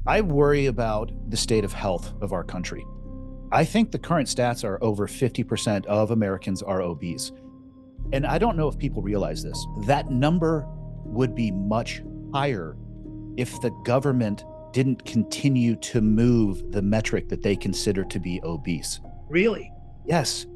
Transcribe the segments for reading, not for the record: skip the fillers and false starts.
I worry about the state of health of our country. I think the current stats are over 50% of Americans are obese. And I don't know if people realize this. That number would be much higher if the government didn't continue to move the metric that they consider to be obese. Really? Yes.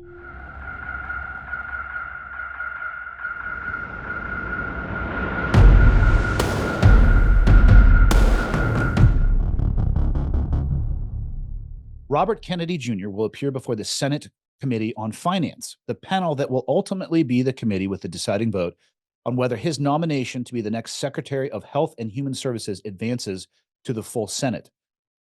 Robert Kennedy Jr. will appear before the Senate Committee on Finance, the panel that will ultimately be the committee with the deciding vote on whether his nomination to be the next Secretary of Health and Human Services advances to the full Senate.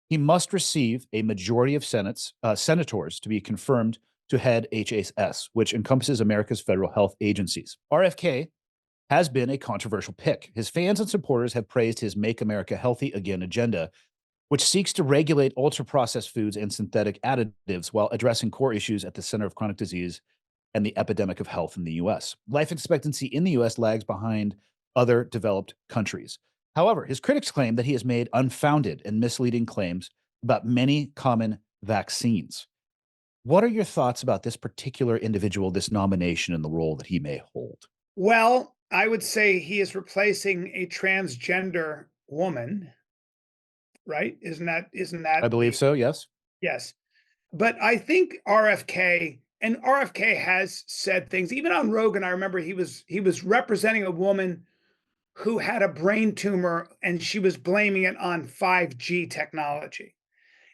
He must receive a majority of senators to be confirmed to head HHS, which encompasses America's federal health agencies. RFK has been a controversial pick. His fans and supporters have praised his Make America Healthy Again agenda, which seeks to regulate ultra processed foods and synthetic additives while addressing core issues at the center of chronic disease and the epidemic of health in the US. Life expectancy in the US lags behind other developed countries. However, his critics claim that he has made unfounded and misleading claims about many common vaccines. What are your thoughts about this particular individual, this nomination, and the role that he may hold? Well, I would say he is replacing a transgender woman, right? Isn't that I believe the so, yes. yes. But I think RFK has said things, even on Rogan. I remember he was representing a woman who had a brain tumor and she was blaming it on 5G technology.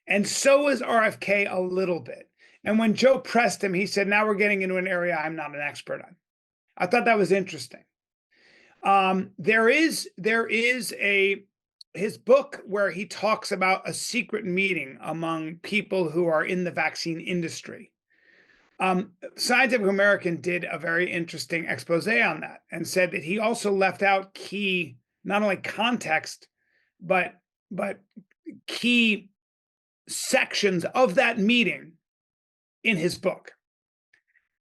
And so is RFK a little bit. And when Joe pressed him, he said, now we're getting into an area I'm not an expert on. I thought that was interesting. There is a his book where he talks about a secret meeting among people who are in the vaccine industry. Scientific American did a very interesting expose on that and said that he also left out key, not only context, but but key sections of that meeting in his book.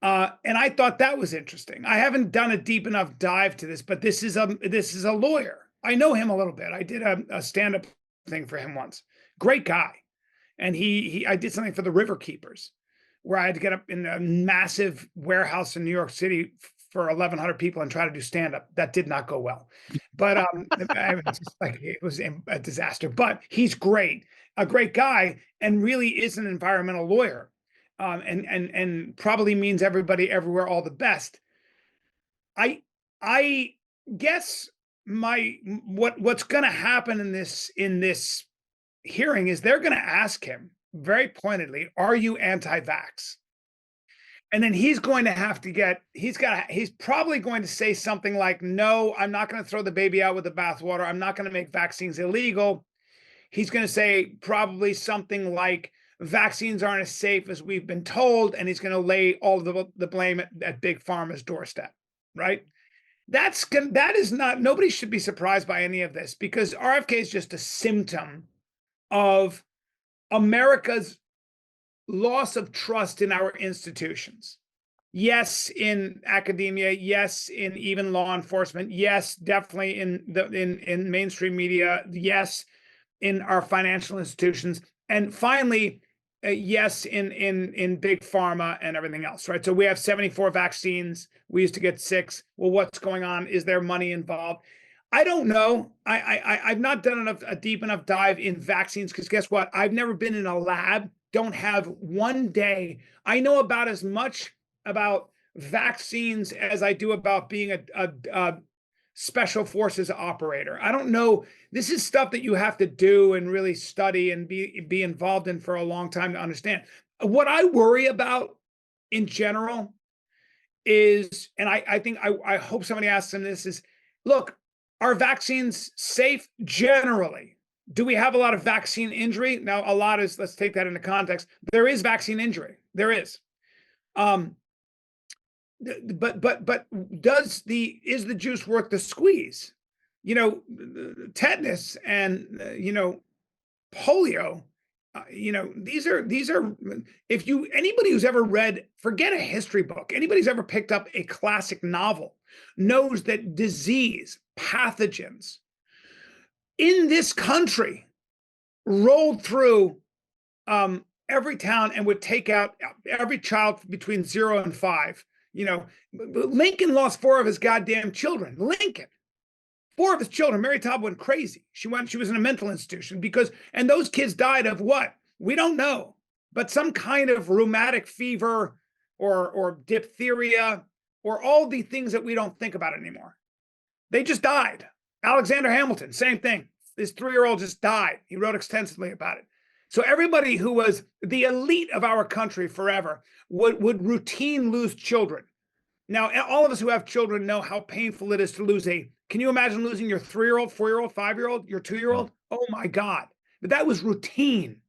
And I thought that was interesting. I haven't done a deep enough dive to this, but this is a lawyer. I know him a little bit. I did a stand up thing for him once. Great guy, and he I did something for the River Keepers, where I had to get up in a massive warehouse in New York City for 1,100 people and try to do stand up. That did not go well, but I was just like it was a disaster. But he's great, a great guy, and really is an environmental lawyer, and probably means everybody everywhere all the best. I I guess my what's going to happen in this hearing is they're going to ask him very pointedly, "Are you anti-vax?" And then he's going to have to get he's probably going to say something like, "No, I'm not going to throw the baby out with the bathwater. I'm not going to make vaccines illegal." He's going to say probably something like, vaccines aren't as safe as we've been told, and he's going to lay all of the blame at big pharma's doorstep, right? That is not, nobody should be surprised by any of this, because RFK is just a symptom of America's loss of trust in our institutions. Yes, in academia, yes, in even law enforcement, yes, definitely in mainstream media, yes, in our financial institutions, and finally, yes, in big pharma and everything else, right? So we have 74 vaccines. We used to get 6. Well, what's going on? Is there money involved? I don't know. I've not done a deep enough dive in vaccines, because guess what? I've never been in a lab. Don't have one day. I know about as much about vaccines as I do about being a special forces operator. I don't know. This is stuff that you have to do and really study and be involved in for a long time to understand. What I worry about in general is, and I think I hope somebody asks him this, is, look, are vaccines safe generally? Do we have a lot of vaccine injury? Now, a lot is, let's take that into context. There is vaccine injury. There is. Um, but is the juice worth the squeeze? Tetanus and polio. These are if you anybody who's ever read, forget a history book, anybody who's ever picked up a classic novel knows that disease pathogens in this country rolled through every town and would take out every child between 0 and 5. You know, Lincoln lost 4 of his goddamn children. Lincoln, 4 of his children. Mary Todd went crazy. She was in a mental institution and those kids died of what? We don't know, but some kind of rheumatic fever or diphtheria or all the things that we don't think about anymore. They just died. Alexander Hamilton, same thing. His 3-year-old just died. He wrote extensively about it. So everybody who was the elite of our country forever would routine lose children. Now, all of us who have children know how painful it is to lose can you imagine losing your 3-year-old, 4-year-old, 5-year-old, your 2-year-old? Oh my God. But that was routine.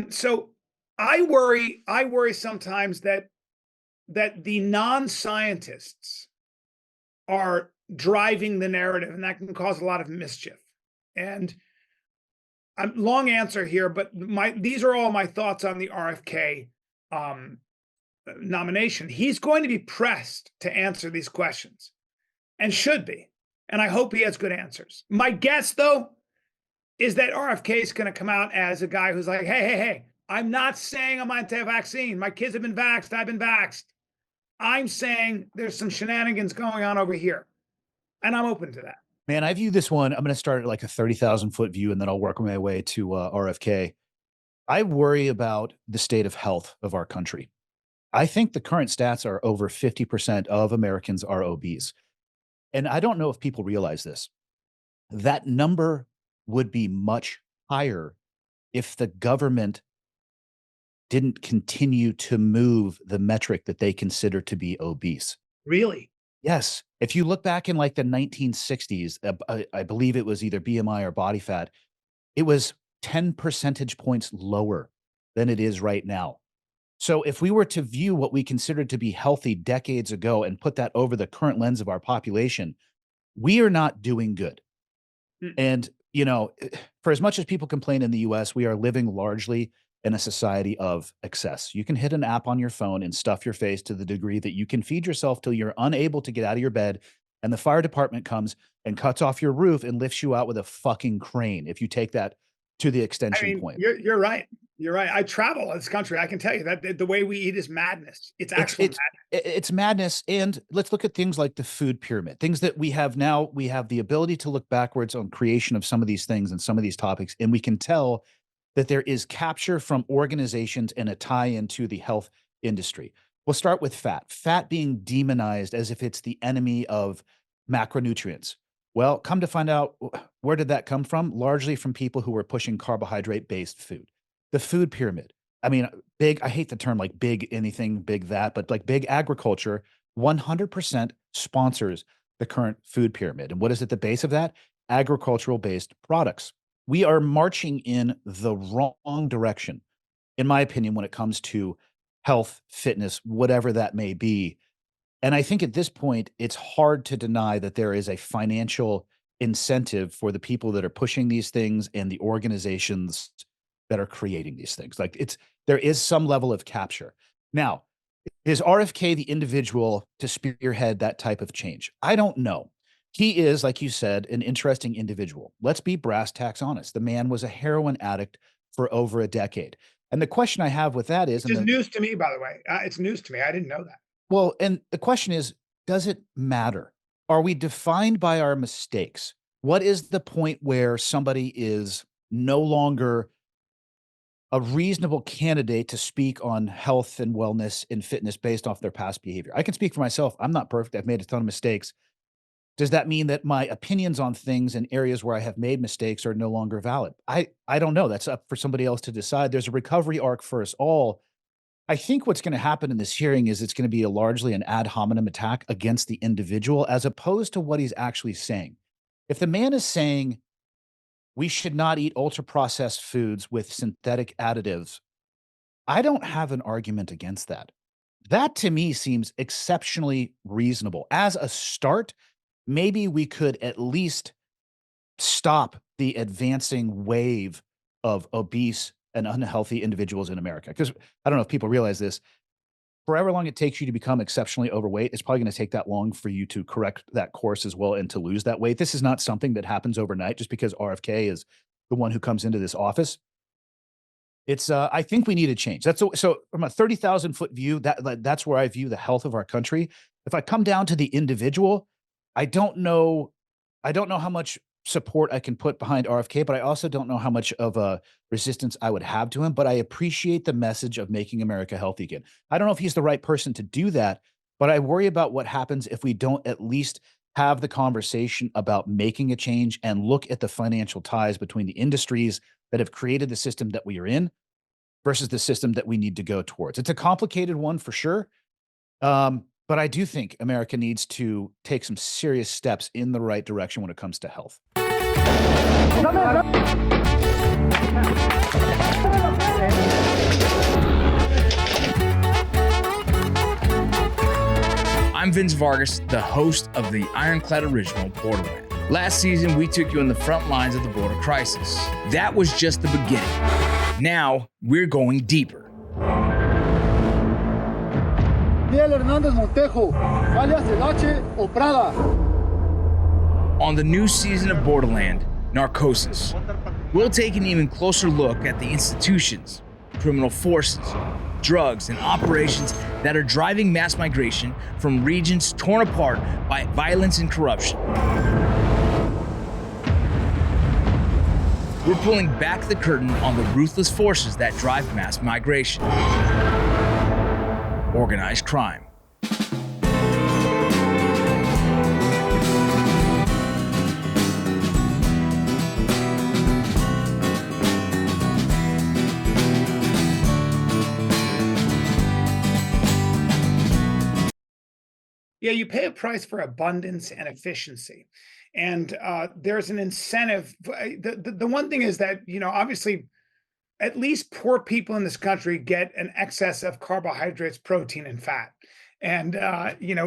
So I worry sometimes that the non-scientists are driving the narrative, and that can cause a lot of mischief. And long answer here, but these are all my thoughts on the RFK nomination. He's going to be pressed to answer these questions, and should be. And I hope he has good answers. My guess, though, is that RFK is going to come out as a guy who's like, hey, I'm not saying I'm anti-vaccine. My kids have been vaxxed. I've been vaxxed. I'm saying there's some shenanigans going on over here. And I'm open to that. Man, I view this one. I'm going to start at like a 30,000-foot view, and then I'll work my way to RFK. I worry about the state of health of our country. I think the current stats are over 50% of Americans are obese. And I don't know if people realize this. That number would be much higher if the government didn't continue to move the metric that they consider to be obese. Really? Yes. If you look back in like the 1960s, I believe it was either BMI or body fat, it was 10 percentage points lower than it is right now. So if we were to view what we considered to be healthy decades ago and put that over the current lens of our population, we are not doing good. And, for as much as people complain in the US, we are living largely in a society of excess. You can hit an app on your phone and stuff your face to the degree that you can feed yourself till you're unable to get out of your bed, and the fire department comes and cuts off your roof and lifts you out with a fucking crane if you take that to the I extension mean, point. you're right. You're right. I travel this country. I can tell you that the way we eat is madness. It's It's actual it's madness. it's madness, and let's look at things like the food pyramid, things that we have now. We have the ability to look backwards on creation of some of these things and some of these topics, and we can tell that there is capture from organizations and a tie into the health industry. We'll start with fat. Fat being demonized as if it's the enemy of macronutrients. Well, come to find out, where did that come from? Largely from people who were pushing carbohydrate-based food. The food pyramid. I mean, I hate the term like big anything, big that, but like big agriculture 100% sponsors the current food pyramid. And what is at the base of that? Agricultural based products. We are marching in the wrong direction, in my opinion, when it comes to health, fitness, whatever that may be. And I think at this point, it's hard to deny that there is a financial incentive for the people that are pushing these things and the organizations that are creating these things. Like there is some level of capture. Now, is RFK the individual to spearhead that type of change? I don't know. He is, like you said, an interesting individual. Let's be brass tacks honest. The man was a heroin addict for over a decade. And the question I have with that is, Which is news to me, by the way. It's news to me. I didn't know that. well, and the question is, does it matter? Are we defined by our mistakes? What is the point where somebody is no longer a reasonable candidate to speak on health and wellness and fitness based off their past behavior? I can speak for myself. I'm not perfect. I've made a ton of mistakes. Does that mean that my opinions on things in areas where I have made mistakes are no longer valid? I don't know. That's up for somebody else to decide. There's a recovery arc for us all. I think what's going to happen in this hearing is it's going to be largely an ad hominem attack against the individual as opposed to what he's actually saying. If the man is saying we should not eat ultra processed foods with synthetic additives, I don't have an argument against that. That to me seems exceptionally reasonable. As a start, maybe we could at least stop the advancing wave of obese and unhealthy individuals in America. Because I don't know if people realize this. for however long it takes you to become exceptionally overweight, it's probably going to take that long for you to correct that course as well and to lose that weight. This is not something that happens overnight just because RFK is the one who comes into this office. It's I think we need a change. So from a 30,000-foot view, that's where I view the health of our country. If I come down to the individual, I don't know how much support I can put behind RFK, but I also don't know how much of a resistance I would have to him, but I appreciate the message of making America healthy again. I don't know if he's the right person to do that, but I worry about what happens if we don't at least have the conversation about making a change and look at the financial ties between the industries that have created the system that we are in versus the system that we need to go towards. It's a complicated one for sure. But I do think America needs to take some serious steps in the right direction when it comes to health. I'm Vince Vargas, the host of the Ironclad original Borderland. Last season, we took you on the front lines of the border crisis. That was just the beginning. Now, we're going deeper. On the new season of Borderland Narcosis, we'll take an even closer look at the institutions, criminal forces, drugs, and operations that are driving mass migration from regions torn apart by violence and corruption. We're pulling back the curtain on the ruthless forces that drive mass migration. Organized crime. Yeah, you pay a price for abundance and efficiency. And there's an incentive. The one thing is that, obviously, at least poor people in this country get an excess of carbohydrates, protein, and fat. And,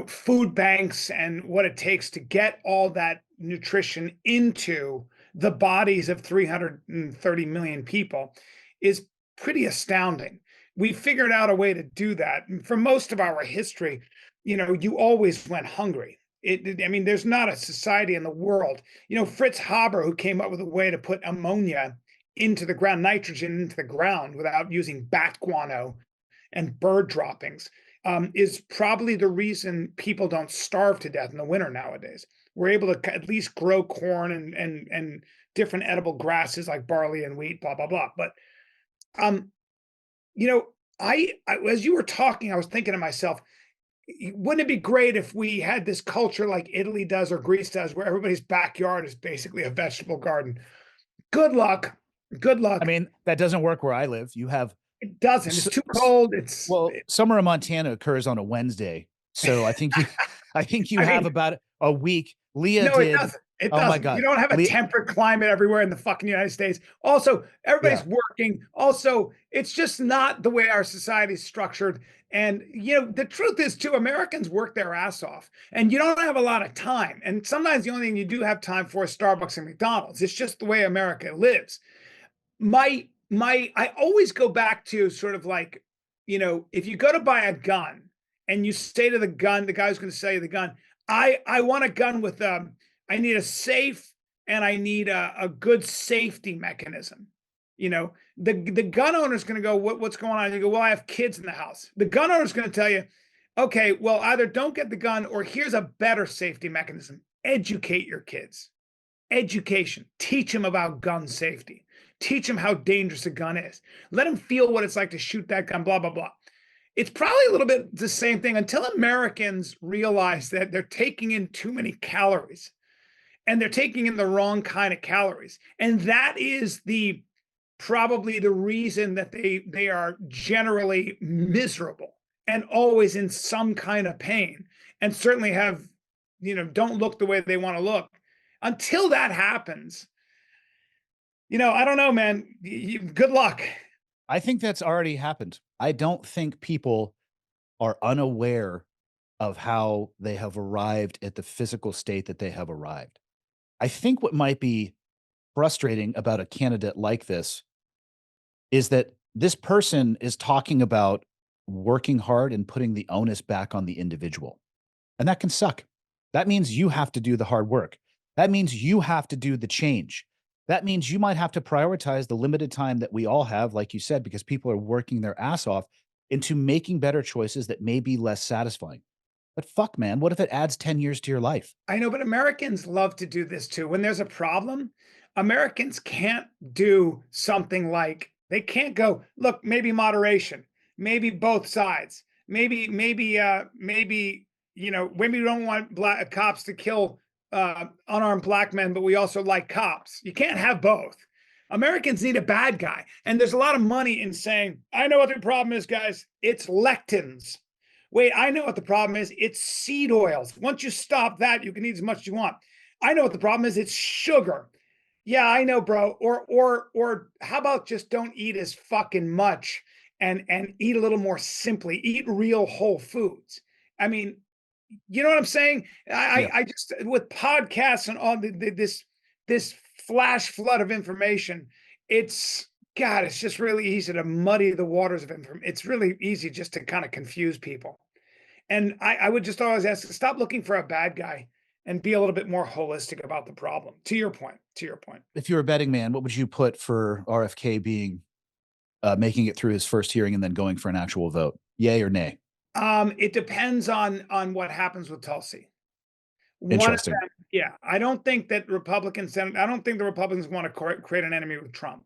food banks and what it takes to get all that nutrition into the bodies of 330 million people is pretty astounding. We figured out a way to do that. And for most of our history, you always went hungry. There's not a society in the world. Fritz Haber, who came up with a way to put ammonia into the ground, nitrogen into the ground without using bat guano and bird droppings, is probably the reason people don't starve to death in the winter nowadays. We're able to at least grow corn and different edible grasses like barley and wheat, blah, blah, blah. But, I as you were talking, I was thinking to myself, wouldn't it be great if we had this culture like Italy does or Greece does, where everybody's backyard is basically a vegetable garden? Good luck. Good luck. I mean, that doesn't work where I live. It doesn't. It's too cold. Summer in Montana occurs on a Wednesday, so I think you have about a week. Leah did. It doesn't. It oh doesn't. my God. You don't have a temperate climate everywhere in the fucking United States. Also, everybody's working. Also, it's just not the way our society is structured. And, the truth is, too, Americans work their ass off. And you don't have a lot of time. And sometimes the only thing you do have time for is Starbucks and McDonald's. It's just the way America lives. I always go back to sort of like, if you go to buy a gun and you say to the guy who's going to sell you the gun, I want a gun with I need a safe and I need a good safety mechanism. The gun owner's going to go, what's going on? You go, well, I have kids in the house. The gun owner's going to tell you, okay, well, either don't get the gun or here's a better safety mechanism. Educate your kids. Education. Teach them about gun safety. Teach them how dangerous a gun is. Let them feel what it's like to shoot that gun, blah, blah, blah. It's probably a little bit the same thing until Americans realize that they're taking in too many calories and they're taking in the wrong kind of calories. And that is probably the reason that they are generally miserable and always in some kind of pain and certainly have, don't look the way they want to look. Until that happens, I don't know, man. Good luck. I think that's already happened. I don't think people are unaware of how they have arrived at the physical state that they have arrived. I think what might be frustrating about a candidate like this is that this person is talking about working hard and putting the onus back on the individual. And that can suck. That means you have to do the hard work. That means you have to do the change. That means you might have to prioritize the limited time that we all have, like you said, because people are working their ass off into making better choices that may be less satisfying. But fuck, man, what if it adds 10 years to your life? I know, but Americans love to do this too. When there's a problem, Americans can't do something like they can't go, look, maybe moderation, maybe both sides, maybe, you know, maybe we don't want black cops to kill unarmed black men, but we also like cops. You can't have both. Americans need a bad guy. And there's a lot of money in saying, I know what the problem is, guys. It's lectins. Wait, I know what the problem is. It's seed oils. Once you stop that, you can eat as much as you want. I know what the problem is. It's sugar. Yeah, I know, bro. Or how about just don't eat as fucking much and eat a little more simply. Eat real whole foods. I mean, you know what I'm saying? I just with podcasts and all this flash flood of information, it's God, it's just really easy to muddy the waters of information. It's really easy just to kind of confuse people. And I would just always ask, stop looking for a bad guy and be a little bit more holistic about the problem. To your point. If you're a betting man, what would you put for RFK being making it through his first hearing and then going for an actual vote? Yay or nay? It depends on what happens with Tulsi. Interesting. Yeah, I don't think that I don't think the Republicans want to create an enemy with Trump.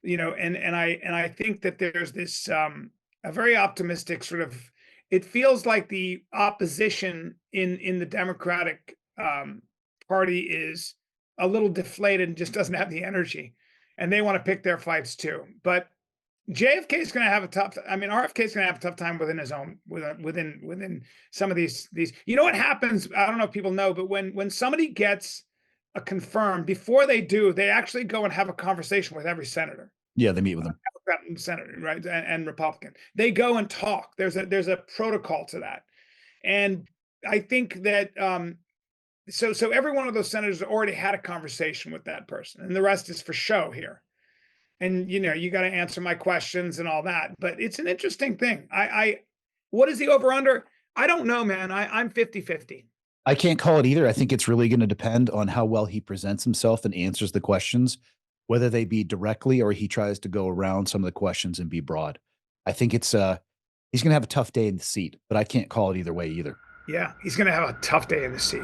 You know, and I think that there's this a very optimistic sort of, it feels like the opposition in the Democratic Party is a little deflated and just doesn't have the energy, and they want to pick their fights too. But JFK is going to have a tough. I mean, RFK is going to have a tough time within his own within some of these. You know what happens? I don't know if people know, but when somebody gets a confirmed, before they do, they actually go and have a conversation with every senator. Yeah, they meet with them. Democrat and senator, right, and Republican. They go and talk. There's a protocol to that, and I think that so every one of those senators already had a conversation with that person, and the rest is for show here. And you know, you got to answer my questions and all that. But it's an interesting thing. What is the over under? I don't know, man. I'm 50-50. I can't call it either. I think it's really going to depend on how well he presents himself and answers the questions, whether they be directly or he tries to go around some of the questions and be broad. I think it's he's going to have a tough day in the seat, but I can't call it either way either. Yeah, he's going to have a tough day in the seat.